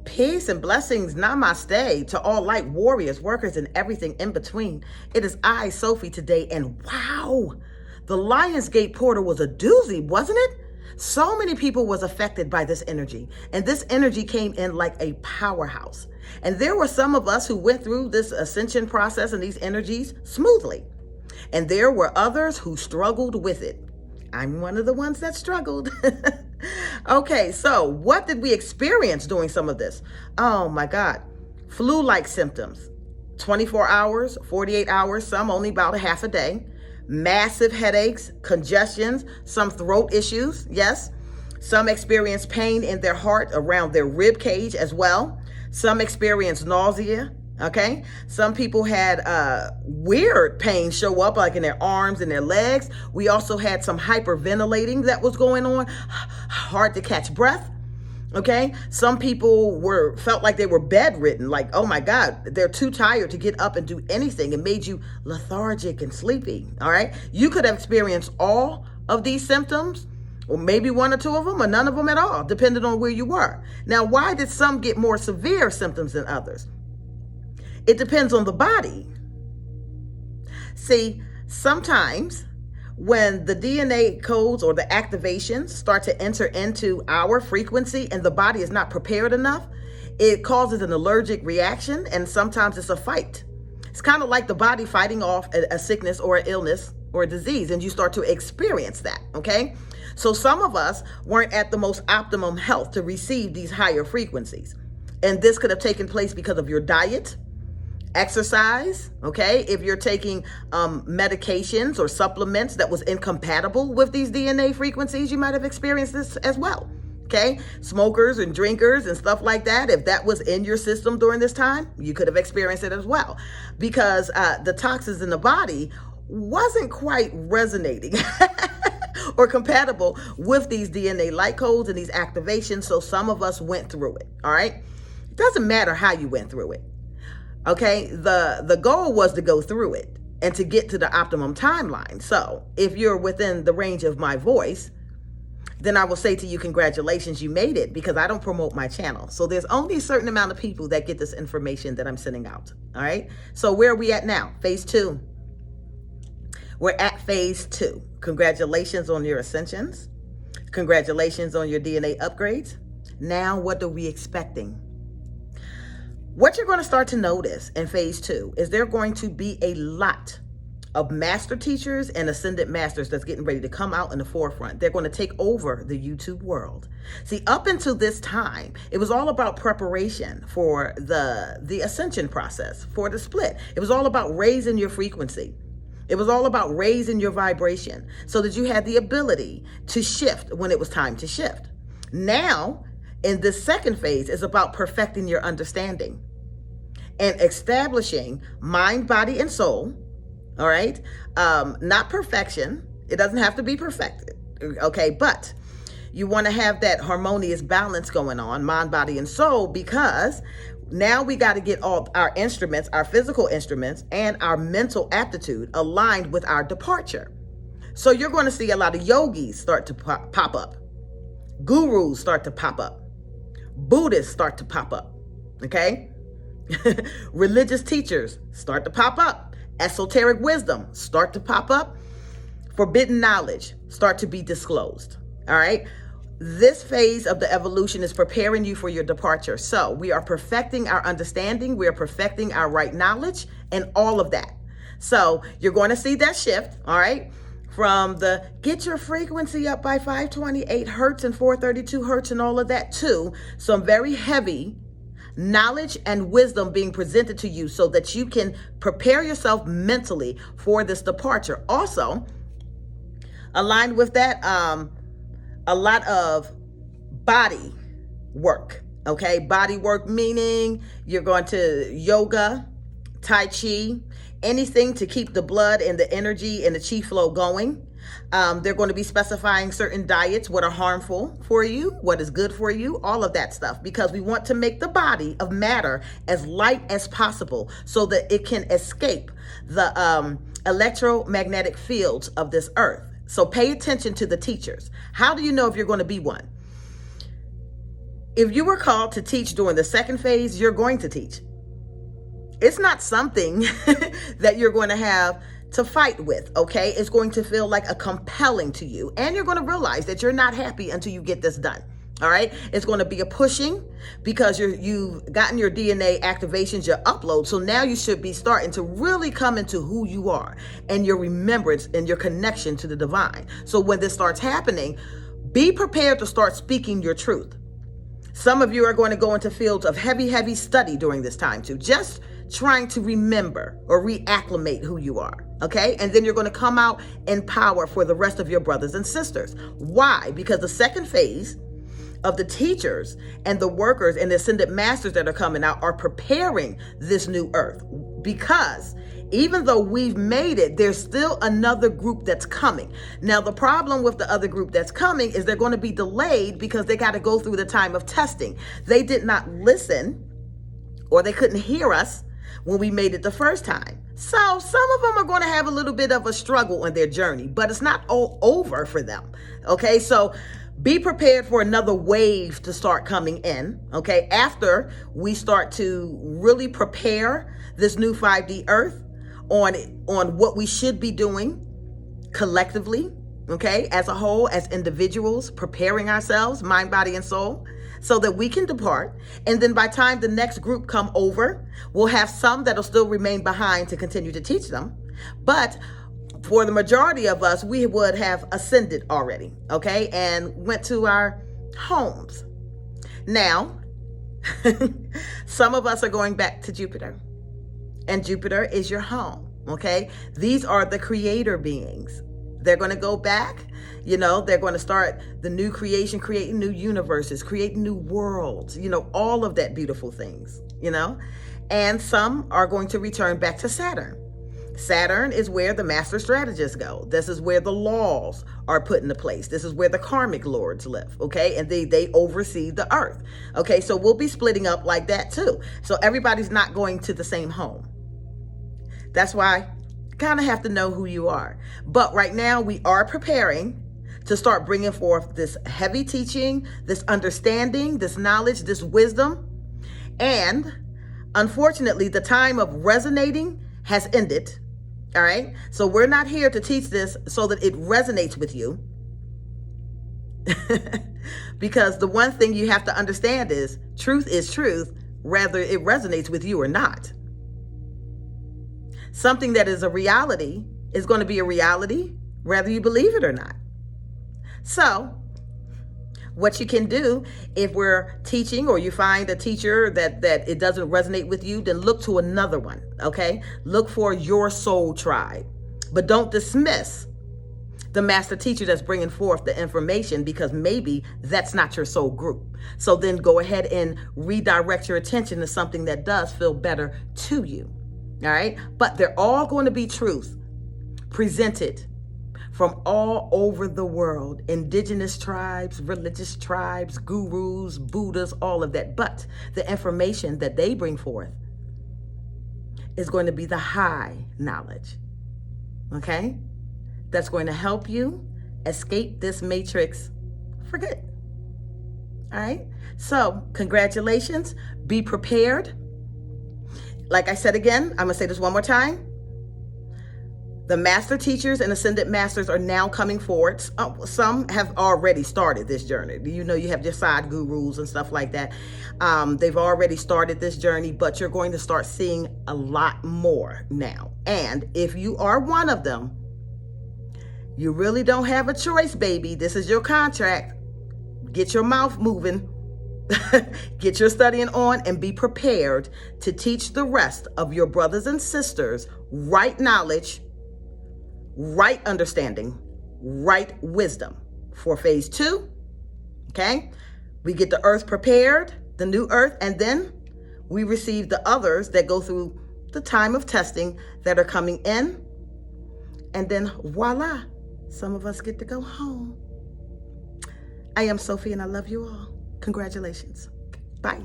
Peace and blessings, namaste, to all light warriors, workers, and everything in between. It is I, Sophie, today, and wow, the Lionsgate portal was a doozy, wasn't it? So many people was affected by this energy, and this energy came in like a powerhouse. And there were some of us who went through this ascension process and these energies smoothly. And there were others who struggled with it. I'm one of the ones that struggled. Okay, so what did we experience during some of this? Oh my God. Flu-like symptoms, 24 hours, 48 hours, some only about a half a day. Massive headaches, congestions, some throat issues, yes. Some experience pain in their heart around their rib cage as well. Some experience nausea, okay? Some people had weird pain show up like in their arms and their legs. We also had some hyperventilating that was going on, hard to catch breath, okay? Some people felt like they were bedridden, like, oh my God, they're too tired to get up and do anything. It made you lethargic and sleepy, all right? You could have experienced all of these symptoms, or maybe one or two of them, or none of them at all, depending on where you were. Now, why did some get more severe symptoms than others? It depends on the body. See, sometimes when the DNA codes or the activations start to enter into our frequency and the body is not prepared enough, it causes an allergic reaction, and sometimes it's a fight. It's kind of like the body fighting off a sickness or an illness or a disease, and you start to experience that, okay? So some of us weren't at the most optimum health to receive these higher frequencies. And this could have taken place because of your diet, exercise, okay? If you're taking medications or supplements that was incompatible with these DNA frequencies, you might have experienced this as well, okay? Smokers and drinkers and stuff like that, if that was in your system during this time, you could have experienced it as well, because the toxins in the body wasn't quite resonating or compatible with these DNA light codes and these activations, so some of us went through it, all right? It doesn't matter how you went through it. Okay, the goal was to go through it and to get to the optimum timeline. So if you're within the range of my voice, then I will say to you, congratulations, you made it, because I don't promote my channel. So there's only a certain amount of people that get this information that I'm sending out. All right. So where are we at now? Phase 2. We're at phase 2. Congratulations on your ascensions. Congratulations on your DNA upgrades. Now, what are we expecting? What you're going to start to notice in phase 2 is there are going to be a lot of master teachers and ascended masters that's getting ready to come out in the forefront. They're going to take over the YouTube world. See, up until this time, it was all about preparation for the ascension process, for the split. It was all about raising your frequency. It was all about raising your vibration so that you had the ability to shift when it was time to shift. Now, in this second phase, is about perfecting your understanding and establishing mind, body, and soul. All right. Not perfection. It doesn't have to be perfected. Okay. But you want to have that harmonious balance going on, mind, body, and soul, because now we got to get all our instruments, our physical instruments, and our mental aptitude aligned with our departure. So you're going to see a lot of yogis start to pop up. Gurus start to pop up. Buddhists start to pop up. Okay. Religious teachers start to pop up. Esoteric wisdom start to pop up. Forbidden knowledge start to be disclosed. All right. This phase of the evolution is preparing you for your departure. So we are perfecting our understanding. We are perfecting our right knowledge and all of that. So you're going to see that shift. All right. From the get your frequency up by 528 hertz and 432 hertz and all of that, to some very heavy knowledge and wisdom being presented to you so that you can prepare yourself mentally for this departure. Also, aligned with that, a lot of body work. Okay, body work meaning you're going to yoga, Tai Chi, anything to keep the blood and the energy and the chi flow going. They're going to be specifying certain diets, what are harmful for you, what is good for you, all of that stuff, because we want to make the body of matter as light as possible so that it can escape the electromagnetic fields of this earth. So pay attention to the teachers. How do you know if you're going to be one? If you were called to teach during the second phase, you're going to teach. It's not something that you're going to have to fight with, okay? It's going to feel like a compelling to you, and you're going to realize that you're not happy until you get this done. All right. It's going to be a pushing because you've gotten your DNA activations, your upload. So now you should be starting to really come into who you are and your remembrance and your connection to the divine. So when this starts happening, be prepared to start speaking your truth. Some of you are going to go into fields of heavy study during this time too, just trying to remember or reacclimate who you are. Okay. And then you're going to come out in power for the rest of your brothers and sisters. Why? Because the second phase of the teachers and the workers and the ascended masters that are coming out are preparing this new earth, because even though we've made it, there's still another group that's coming. Now, the problem with the other group that's coming is they're going to be delayed because they got to go through the time of testing. They did not listen, or they couldn't hear us when we made it the first time. So some of them are going to have a little bit of a struggle on their journey, but it's not all over for them. Okay, so be prepared for another wave to start coming in, okay? After we start to really prepare this new 5D Earth on what we should be doing collectively, okay? As a whole, as individuals, preparing ourselves, mind, body, and soul, so that we can depart. And then by the time the next group come over, we'll have some that'll still remain behind to continue to teach them. But for the majority of us, we would have ascended already, okay, and went to our homes. Now, some of us are going back to Jupiter, and Jupiter is your home, okay? These are the creator beings. They're going to go back, they're going to start the new creation, creating new universes, creating new worlds, all of that beautiful things, and some are going to return back to Saturn. Saturn is where the master strategists go. This is where the laws are put into place. This is where the karmic lords live, okay? And they oversee the earth, okay? So we'll be splitting up like that too. So everybody's not going to the same home. That's why you kind of have to know who you are. But right now we are preparing to start bringing forth this heavy teaching, this understanding, this knowledge, this wisdom. And unfortunately, the time of resonating has ended. All right. So we're not here to teach this so that it resonates with you. Because the one thing you have to understand is truth, whether it resonates with you or not. Something that is a reality is going to be a reality, whether you believe it or not. So what you can do, if we're teaching or you find a teacher that it doesn't resonate with you, then look to another one, okay? Look for your soul tribe. But don't dismiss the master teacher that's bringing forth the information, because maybe that's not your soul group. So then go ahead and redirect your attention to something that does feel better to you, all right? But they're all going to be truth presented from all over the world, indigenous tribes, religious tribes, gurus, Buddhas, all of that. But the information that they bring forth is going to be the high knowledge, okay? That's going to help you escape this matrix for good, all right? So congratulations, be prepared. Like I said again, I'm gonna say this one more time. The master teachers and ascended masters are now coming forward. Some have already started this journey. You have your side gurus and stuff like that. They've already started this journey, but you're going to start seeing a lot more now. And if you are one of them, you really don't have a choice, baby. This is your contract. Get your mouth moving. Get your studying on and be prepared to teach the rest of your brothers and sisters right knowledge, right understanding, right wisdom for phase 2, okay? We get the earth prepared, the new earth, and then we receive the others that go through the time of testing that are coming in. And then voila, some of us get to go home. I am Sophie and I love you all. Congratulations. Bye.